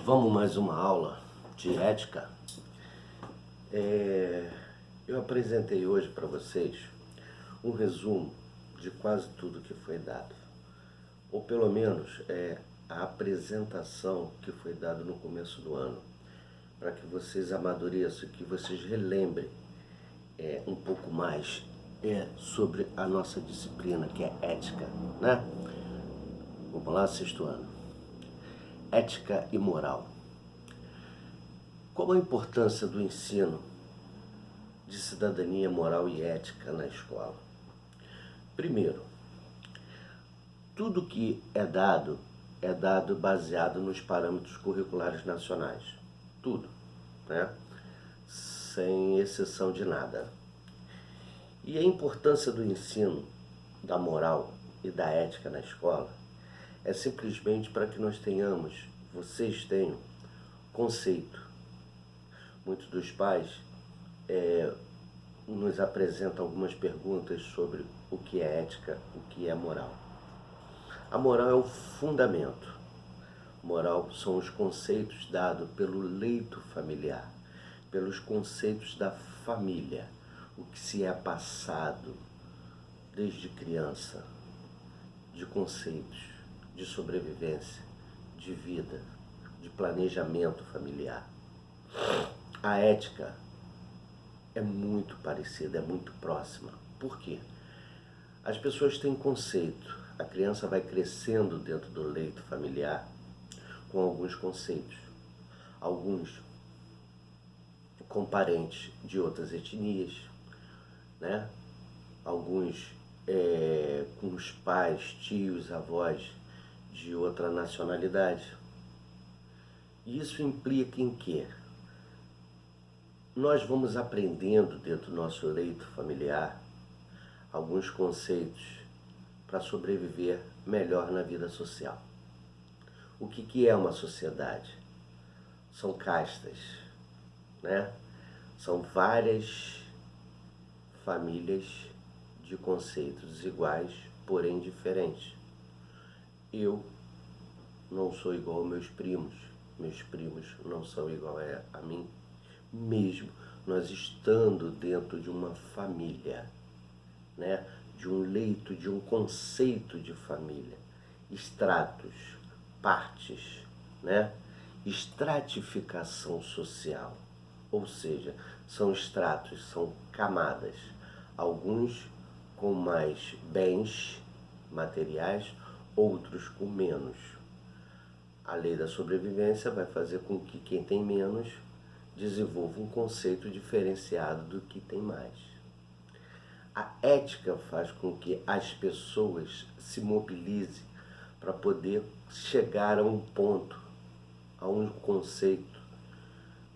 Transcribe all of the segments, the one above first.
Vamos mais uma aula de ética. Eu apresentei hoje para vocês um resumo de quase tudo que foi dado, ou pelo menos a apresentação que foi dada no começo do ano, para que vocês amadureçam, que vocês relembrem um pouco mais sobre a nossa disciplina, que é ética, né? Vamos lá, sexto ano. Ética e moral. Qual a importância do ensino de cidadania moral e ética na escola? Primeiro, tudo que é dado baseado nos parâmetros curriculares nacionais. Tudo, né? Sem exceção de nada. E a importância do ensino da moral e da ética na escola é simplesmente para que vocês tenham conceito. Muitos dos pais nos apresentam algumas perguntas sobre o que é ética, o que é moral. A moral é o fundamento. Moral são os conceitos dados pelo leito familiar, pelos conceitos da família, o que se é passado desde criança, de conceitos de sobrevivência, de vida, de planejamento familiar. A ética é muito parecida, é muito próxima. Por quê? As pessoas têm conceito. A criança vai crescendo dentro do leito familiar com alguns conceitos. Alguns com parentes de outras etnias, né? Alguns com os pais, tios, avós de outra nacionalidade. Isso implica em quê? Nós vamos aprendendo dentro do nosso leito familiar alguns conceitos para sobreviver melhor na vida social. O que é uma sociedade? São castas, né? São várias famílias de conceitos iguais, porém diferentes. Eu não sou igual aos meus primos não são igual a mim, mesmo nós estando dentro de uma família, né? De um leito, de um conceito de família, estratos, partes, né? Estratificação social, ou seja, são estratos, são camadas, alguns com mais bens materiais, outros com menos. A lei da sobrevivência vai fazer com que quem tem menos desenvolva um conceito diferenciado do que tem mais. A ética faz com que as pessoas se mobilizem para poder chegar a um ponto, a um conceito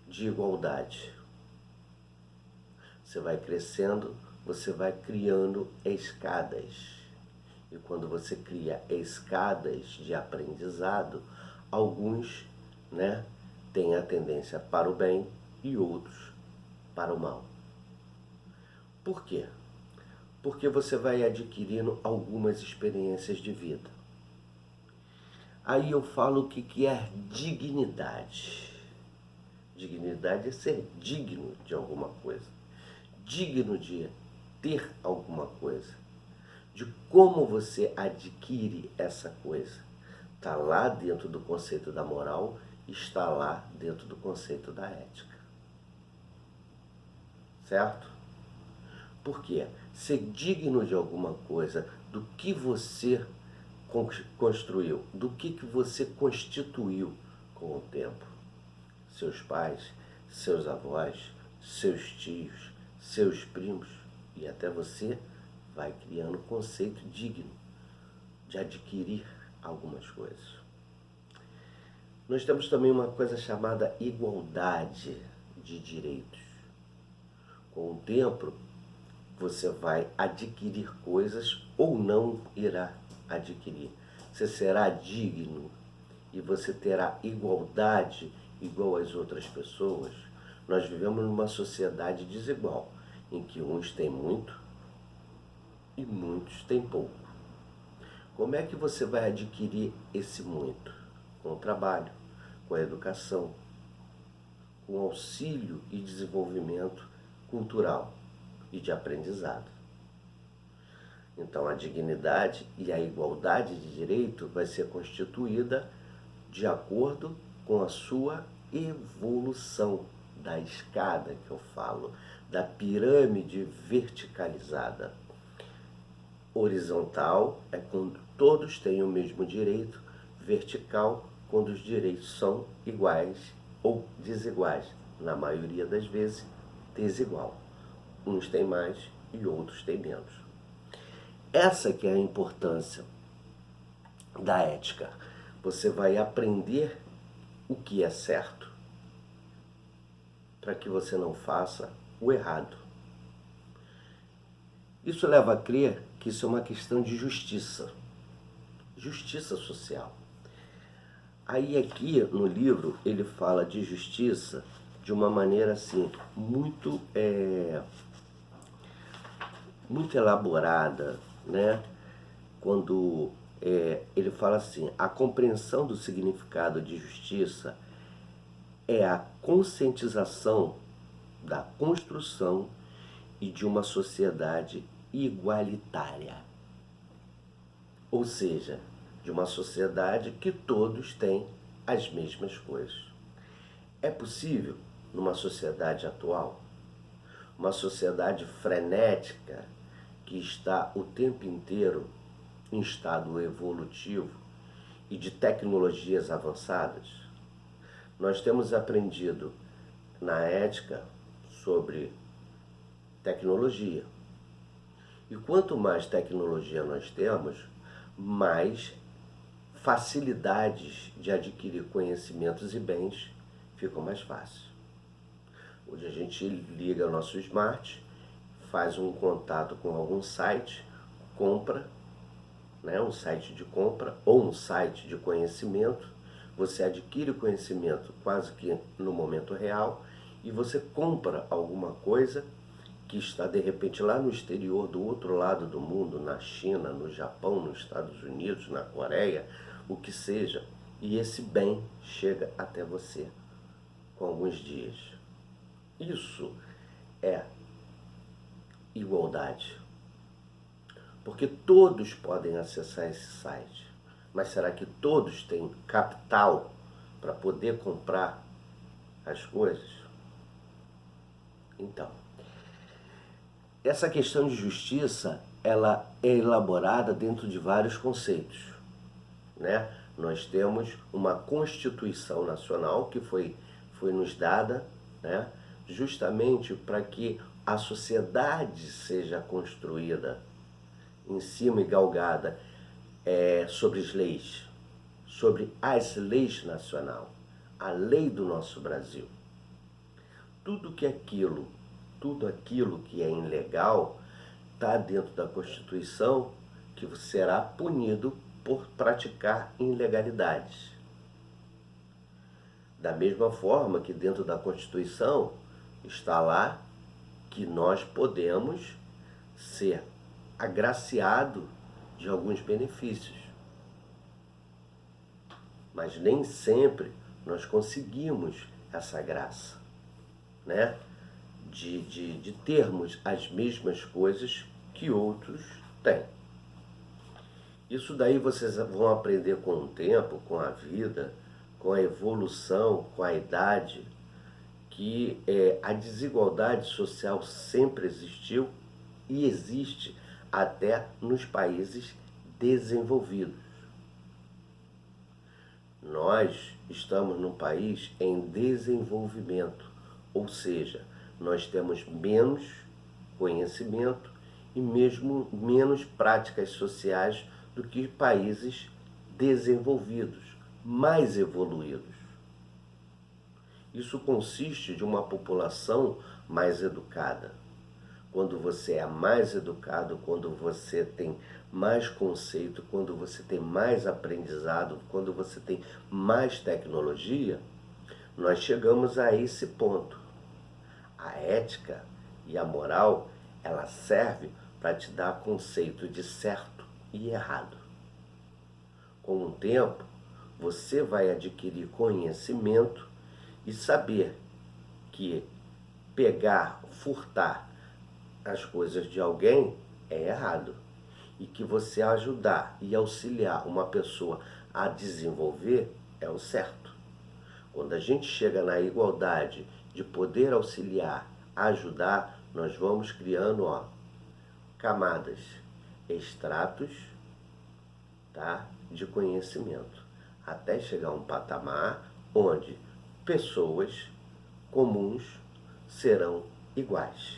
de igualdade. Você vai crescendo, você vai criando escadas. E quando você cria escadas de aprendizado, alguns, né, têm a tendência para o bem e outros para o mal. Por quê? Porque você vai adquirindo algumas experiências de vida. Aí eu falo o que é dignidade. Dignidade é ser digno de alguma coisa, digno de ter alguma coisa, de como você adquire essa coisa. Está lá dentro do conceito da moral, está lá dentro do conceito da ética. Certo? Por quê? Ser digno de alguma coisa, do que você construiu, do que você constituiu com o tempo. Seus pais, seus avós, seus tios, seus primos e até você vai criando um conceito digno de adquirir algumas coisas. Nós temos também uma coisa chamada igualdade de direitos. Com o tempo, você vai adquirir coisas ou não irá adquirir. Você será digno e você terá igualdade igual às outras pessoas. Nós vivemos numa sociedade desigual, em que uns têm muito e muitos têm pouco. Como é que você vai adquirir esse muito? Com o trabalho, com a educação, com auxílio e desenvolvimento cultural e de aprendizado. Então, a dignidade e a igualdade de direito vai ser constituída de acordo com a sua evolução da escada que eu falo, da pirâmide verticalizada. Horizontal é quando todos têm o mesmo direito, vertical quando os direitos são iguais ou desiguais, na maioria das vezes desigual. Uns têm mais e outros têm menos. Essa que é a importância da ética. Você vai aprender o que é certo para que você não faça o errado. Isso leva a crer que isso é uma questão de justiça social. Aí aqui no livro ele fala de justiça de uma maneira assim muito elaborada, né? Quando ele fala assim: a compreensão do significado de justiça é a conscientização da construção e de uma sociedade igualitária. Ou seja, de uma sociedade que todos têm as mesmas coisas. É possível, numa sociedade atual, uma sociedade frenética que está o tempo inteiro em estado evolutivo e de tecnologias avançadas? Nós temos aprendido na ética sobre tecnologia. E quanto mais tecnologia nós temos, mais facilidades de adquirir conhecimentos e bens ficam mais fáceis. Hoje a gente liga o nosso smart, faz um contato com algum site, compra, né, um site de compra ou um site de conhecimento, você adquire o conhecimento quase que no momento real e você compra alguma coisa que está de repente lá no exterior, do outro lado do mundo, na China, no Japão, nos Estados Unidos, na Coreia, o que seja, e esse bem chega até você com alguns dias. Isso é igualdade, porque todos podem acessar esse site, mas será que todos têm capital para poder comprar as coisas? Então, essa questão de justiça, ela é elaborada dentro de vários conceitos, né? Nós temos uma Constituição Nacional que foi nos dada, né, justamente para que a sociedade seja construída em cima e galgada sobre as leis, sobre as leis nacional, a lei do nosso Brasil. Tudo aquilo que é ilegal está dentro da Constituição, que será punido por praticar ilegalidades. Da mesma forma que dentro da Constituição está lá que nós podemos ser agraciados de alguns benefícios. Mas nem sempre nós conseguimos essa graça, né? De termos as mesmas coisas que outros têm. Isso daí vocês vão aprender com o tempo, com a vida, com a evolução, com a idade, que a desigualdade social sempre existiu e existe até nos países desenvolvidos. Nós estamos num país em desenvolvimento, ou seja, nós temos menos conhecimento e mesmo menos práticas sociais do que países desenvolvidos, mais evoluídos. Isso consiste de uma população mais educada. Quando você é mais educado, quando você tem mais conceito, quando você tem mais aprendizado, quando você tem mais tecnologia, nós chegamos a esse ponto. A ética e a moral, ela serve para te dar conceito de certo e errado. Com o tempo, Você vai adquirir conhecimento e saber que pegar, furtar as coisas de alguém é errado. E que você ajudar e auxiliar uma pessoa a desenvolver é o certo. Quando a gente chega na igualdade de poder auxiliar, ajudar, nós vamos criando camadas, estratos, tá, de conhecimento, até chegar a um patamar onde pessoas comuns serão iguais.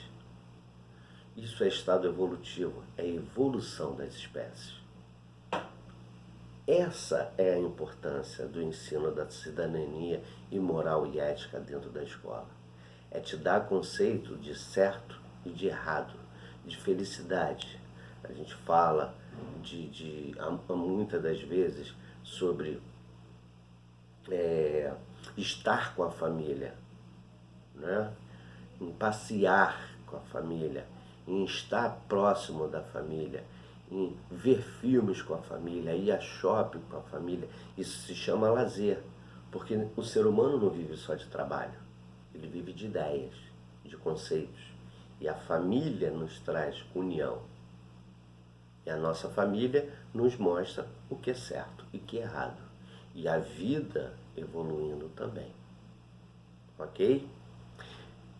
Isso é estado evolutivo, é evolução das espécies. Essa é a importância do ensino da cidadania e moral e ética dentro da escola. É te dar conceito de certo e de errado, de felicidade. A gente fala muitas das vezes sobre estar com a família, né? Em passear com a família, em estar próximo da família, em ver filmes com a família, ir a shopping com a família. Isso se chama lazer, porque o ser humano não vive só de trabalho, ele vive de ideias, de conceitos. E a família nos traz união. E a nossa família nos mostra o que é certo e o que é errado. E a vida evoluindo também. Ok?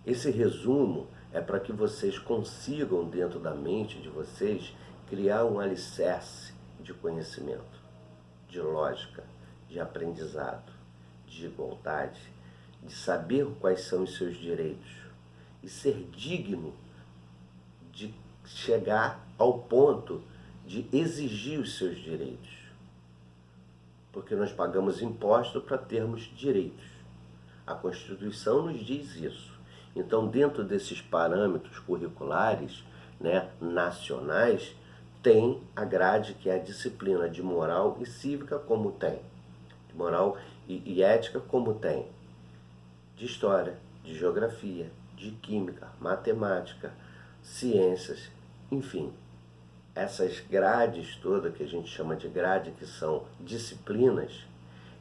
Esse resumo é para que vocês consigam, dentro da mente de vocês, criar um alicerce de conhecimento, de lógica, de aprendizado, de igualdade, de saber quais são os seus direitos e ser digno de chegar ao ponto de exigir os seus direitos. Porque nós pagamos imposto para termos direitos. A Constituição nos diz isso. Então, dentro desses parâmetros curriculares, né, nacionais, tem a grade que é a disciplina de moral e cívica, como tem. De moral e ética, como tem. De história, de geografia, de química, matemática, ciências, enfim. Essas grades todas, que a gente chama de grade, que são disciplinas,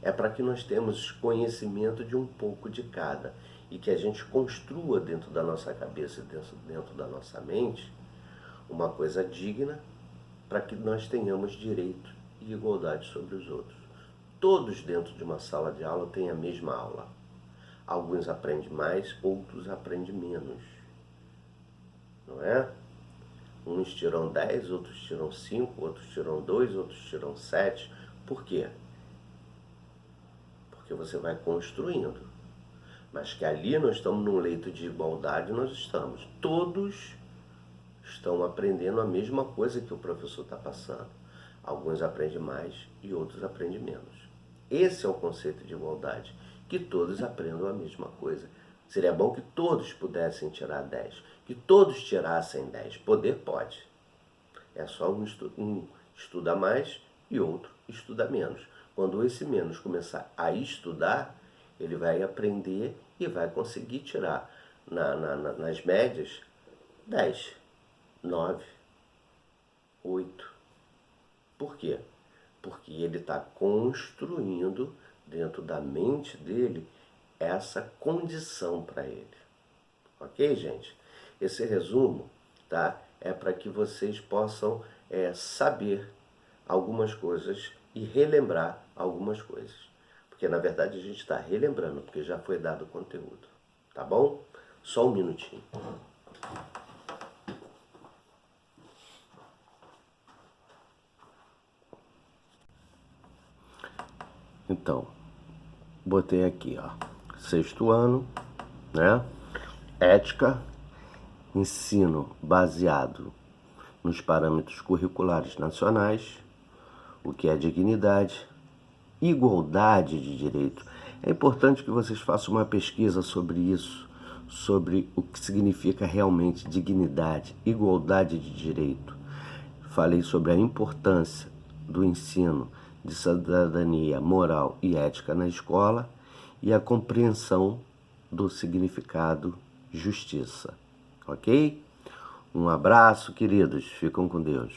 é para que nós tenhamos conhecimento de um pouco de cada e que a gente construa dentro da nossa cabeça, dentro da nossa mente, uma coisa digna para que nós tenhamos direito e igualdade sobre os outros. Todos dentro de uma sala de aula têm a mesma aula. Alguns aprendem mais, outros aprendem menos. Não é? Uns tiram 10, outros tiram 5, outros tiram 2, outros tiram 7. Por quê? Porque você vai construindo. Mas que ali nós estamos num leito de igualdade, nós estamos. Todos estão aprendendo a mesma coisa que o professor está passando. Alguns aprendem mais e outros aprendem menos. Esse é o conceito de igualdade, que todos aprendam a mesma coisa. Seria bom que todos pudessem tirar 10, que todos tirassem 10. Poder pode. É só um estuda mais e outro estuda menos. Quando esse menos começar a estudar, ele vai aprender e vai conseguir tirar nas médias 10, 9, 8. Por quê? Porque ele está construindo dentro da mente dele essa condição para ele. Ok, gente? Esse resumo, tá, é para que vocês possam saber algumas coisas e relembrar algumas coisas. Porque, na verdade, a gente está relembrando, porque já foi dado o conteúdo. Tá bom? Só um minutinho. Então, botei aqui, sexto ano, né? Ética, ensino baseado nos parâmetros curriculares nacionais, o que é dignidade, igualdade de direito. É importante que vocês façam uma pesquisa sobre isso, sobre o que significa realmente dignidade, igualdade de direito. Falei sobre a importância do ensino de cidadania, moral e ética na escola e a compreensão do significado justiça. Ok? Um abraço, queridos. Ficam com Deus.